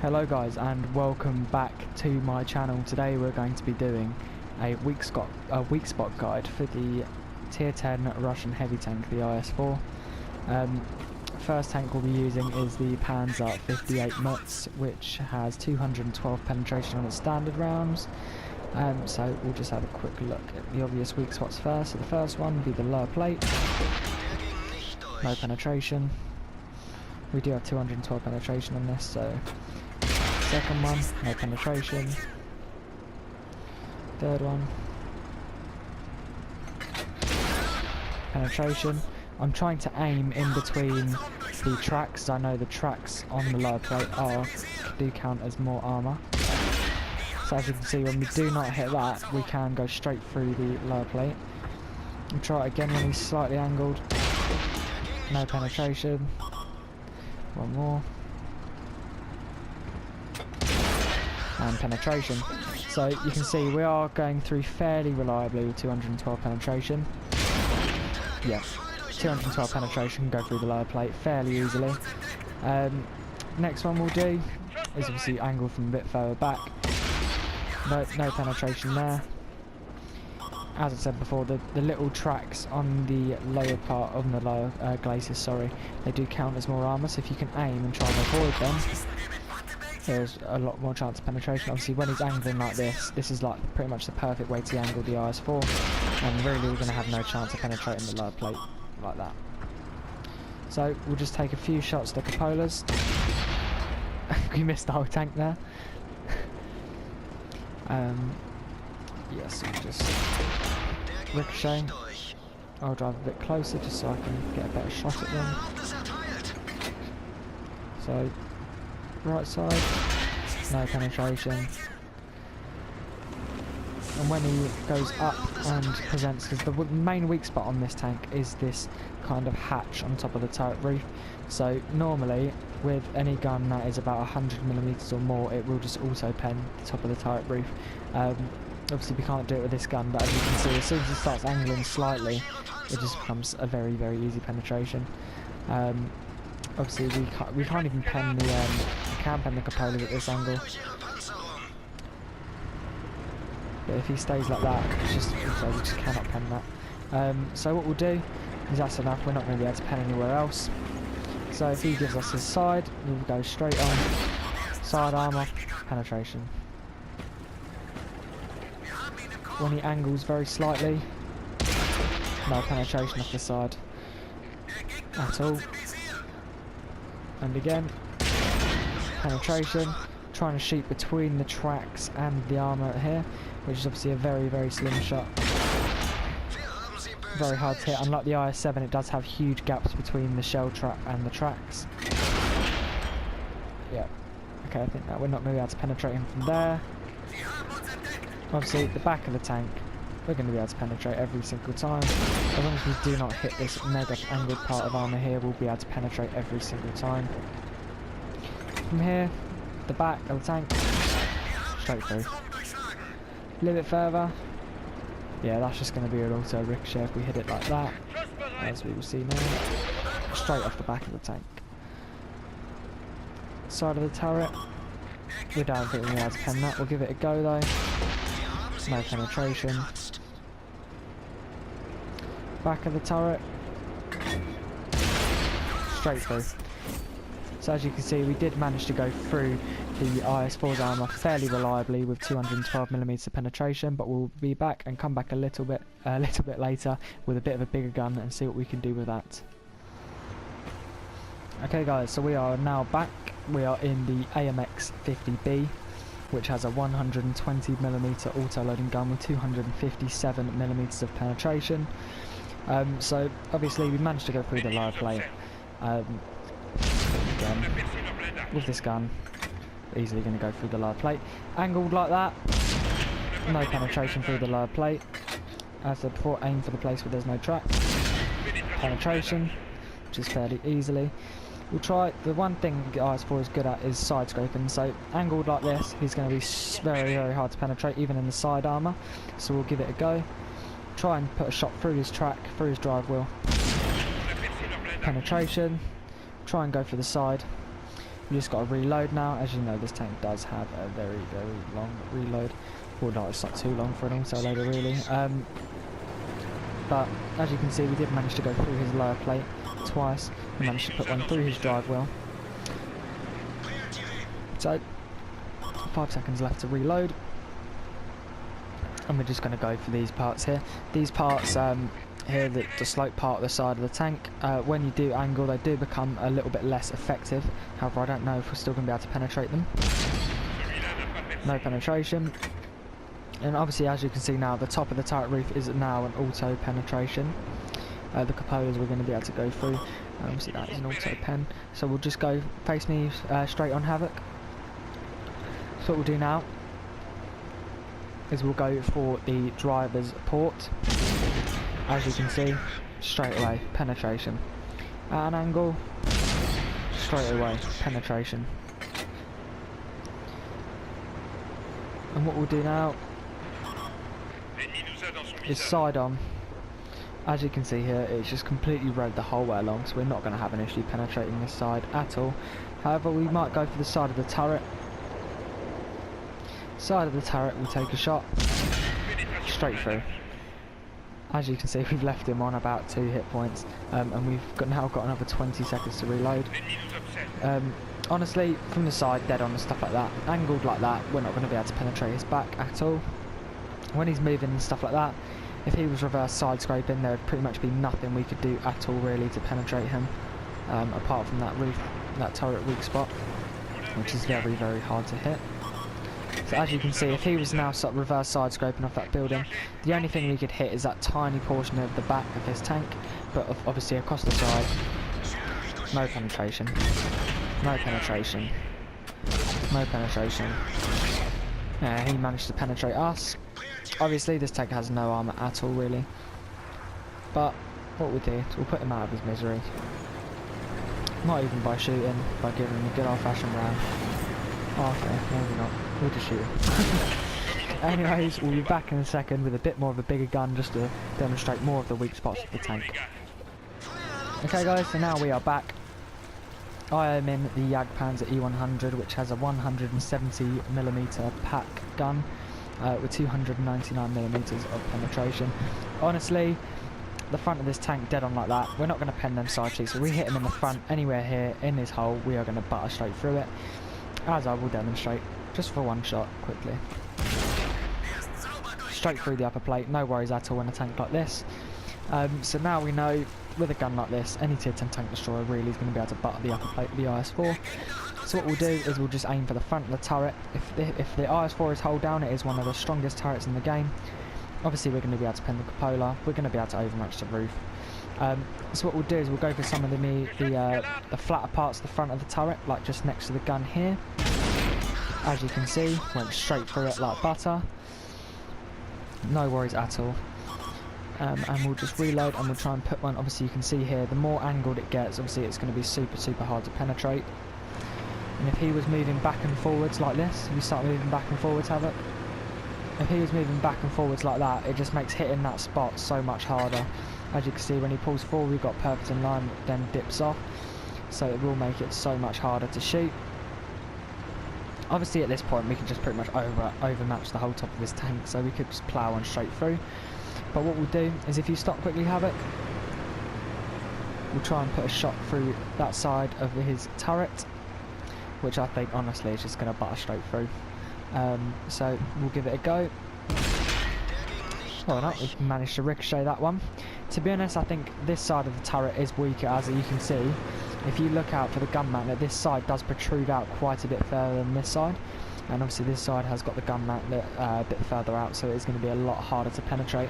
Hello guys and welcome back to my channel. Today we're going to be doing a weak spot guide for the tier 10 Russian heavy tank, the IS4. First tank we'll be using is the Panzer 58 Mutz, which has 212 penetration on its standard rounds. So we'll just have a quick look at the obvious weak spots first. So the first one would be the lower plate, no penetration. We do have 212 penetration on this, so second one, no penetration. Third one, penetration. I'm trying to aim in between the tracks, as I know the tracks on the lower plate do count as more armour. So as you can see, when we do not hit that, we can go straight through the lower plate. We'll try it again when he's slightly angled. No penetration. One more. And penetration. So you can see we are going through fairly reliably with 212 penetration. Yeah, 212 penetration, go through the lower plate fairly easily. Next one we'll do is obviously angled from a bit further back. No penetration there. As I said before, the little tracks on the lower part of the lower glacis, sorry, they do count as more armour, so if you can aim and try and avoid them, there's a lot more chance of penetration. Obviously when he's angling like this is like pretty much the perfect way to angle the IS4, and really we're going to have no chance of penetrating the lower plate like that. So we'll just take a few shots to cupolas. We missed the whole tank there. Yes, we'll just ricochet. I'll drive a bit closer just so I can get a better shot at them. So, right side, no penetration. And when he goes up and presents, because the main weak spot on this tank is this kind of hatch on top of the turret roof. So normally, with any gun that is about 100mm or more, it will just auto-pen the top of the turret roof. Obviously we can't do it with this gun, but as you can see, as soon as it starts angling slightly, it just becomes a very, very easy penetration. Obviously we can't even pen the, we can pen the cupolas at this angle. But if he stays like that, it's just, so we just cannot pen that. So what we'll do is that's enough, we're not going to be able to pen anywhere else. So if he gives us his side, we'll go straight on, side armour, penetration. When he angles very slightly, no penetration off the side at all. And again, penetration, trying to shoot between the tracks and the armour here, which is obviously a very, very slim shot. Very hard to hit. Unlike the IS7, it does have huge gaps between the shell trap and the tracks. Yeah. Okay, I think that we're not going to be able to penetrate him from there. Obviously, the back of the tank, we're going to be able to penetrate every single time. As long as we do not hit this mega angled part of armour here, we'll be able to penetrate every single time. From here, the back of the tank, straight through. A little bit further. Yeah, that's just going to be an auto ricochet if we hit it like that, as we will see now. Straight off the back of the tank. Side of the turret. We don't think we're going to be able to pen that. We'll give it a go though. No penetration. Back of the turret. Straight through. So as you can see, we did manage to go through the IS4's armour fairly reliably with 212mm of penetration, but we'll be back and come back a little bit later with a bit of a bigger gun and see what we can do with that. Okay guys, so we are now back. We are in the AMX 50B, which has a 120mm auto-loading gun with 257mm of penetration. So obviously we managed to go through the lower plate. Again, with this gun, easily going to go through the lower plate. Angled like that, no penetration through the lower plate. As I said before, aim for the place where there's no track. Penetration, which is fairly easily. We'll try, the one thing the IS4 is good at is side scraping, so angled like this, he's going to be very, very hard to penetrate, even in the side armour. So we'll give it a go. Try and put a shot through his track, through his drive wheel. Penetration. Try and go for the side. We just got to reload now. As you know, this tank does have a very, very long reload. Well, no, it's not too long for an autoloader really. But as you can see, we did manage to go through his lower plate twice. We managed to put one through his drive wheel. So 5 seconds left to reload, and we're just going to go for these parts here. These parts here, the slope part of the side of the tank, when you do angle, they do become a little bit less effective. However, I don't know if we're still going to be able to penetrate them. No penetration. And obviously, as you can see now, the top of the turret roof is now an auto penetration. The cupolas we're going to be able to go through. Obviously that is an auto pen. So we'll just go face me straight on Havoc. So what we'll do now is we'll go for the driver's port. As you can see, straight away penetration. At an angle, straight away penetration. And what we'll do now is side on. As you can see here, it's just completely rode the whole way along, so we're not going to have an issue penetrating this side at all. However, we might go for the side of the turret. Side of the turret, we'll take a shot straight through. As you can see, we've left him on about 2 hit points, and we've now got another 20 seconds to reload. Honestly, from the side, dead on and stuff like that, angled like that, we're not going to be able to penetrate his back at all. When he's moving and stuff like that, if he was reverse side scraping, there would pretty much be nothing we could do at all really to penetrate him, apart from that roof, that turret weak spot, which is very, very hard to hit. So as you can see, if he was now reverse side scraping off that building, the only thing we could hit is that tiny portion of the back of his tank, but obviously across the side, no penetration, no penetration, no penetration. He managed to penetrate us. Obviously this tank has no armour at all really, but what we'll do is we'll put him out of his misery. Not even by shooting, by giving him a good old fashioned round. Oh, okay, maybe not. We'll just shoot him. Anyways, we'll be back in a second with a bit more of a bigger gun just to demonstrate more of the weak spots of the tank. Okay guys, so now we are back. I am in the Jagdpanzer E100, which has a 170mm pack gun with 299mm of penetration. Honestly, the front of this tank dead on like that. We're not going to pen them side cheeks. So we hit him in the front, anywhere here in this hole, we are going to butter straight through it, as I will demonstrate, just for one shot quickly. Straight through the upper plate, no worries at all in a tank like this. So now we know, with a gun like this, any tier 10 tank destroyer really is going to be able to butter the upper plate of the IS4. So what we'll do is we'll just aim for the front of the turret. If the IS4 is hold down, it is one of the strongest turrets in the game. Obviously we're going to be able to pin the cupola, we're going to be able to overmatch the roof. So what we'll do is we'll go for some of the flatter parts of the front of the turret, like just next to the gun here. As you can see, went straight through it like butter. No worries at all. And we'll just reload and we'll try and put one. Obviously you can see here, the more angled it gets, obviously it's going to be super hard to penetrate. And if he was moving back and forwards like this, if you start moving back and forwards, Havoc, if he was moving back and forwards like that, it just makes hitting that spot so much harder. As you can see, when he pulls forward, we've got perfect in line, then dips off, so it will make it so much harder to shoot. Obviously at this point we can just pretty much overmatch the whole top of his tank, so we could just plough on straight through. But what we'll do is, if you stop quickly, Havoc, we'll try and put a shot through that side of his turret, which I think honestly is just going to butter straight through. So we'll give it a go. Well, not, we've managed to ricochet that one. To be honest, I think this side of the turret is weaker, as you can see. If you look out for the gun mount, this side does protrude out quite a bit further than this side. And obviously this side has got the gun mount a bit further out, so it's going to be a lot harder to penetrate.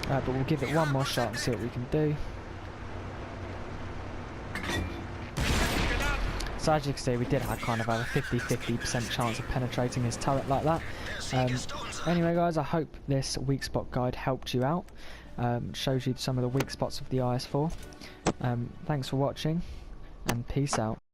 But we'll give it one more shot and see what we can do. So as you can see, we did have kind of a 50% chance of penetrating his turret like that. Anyway guys, I hope this weak spot guide helped you out. Shows you some of the weak spots of the IS4. Thanks for watching, and peace out.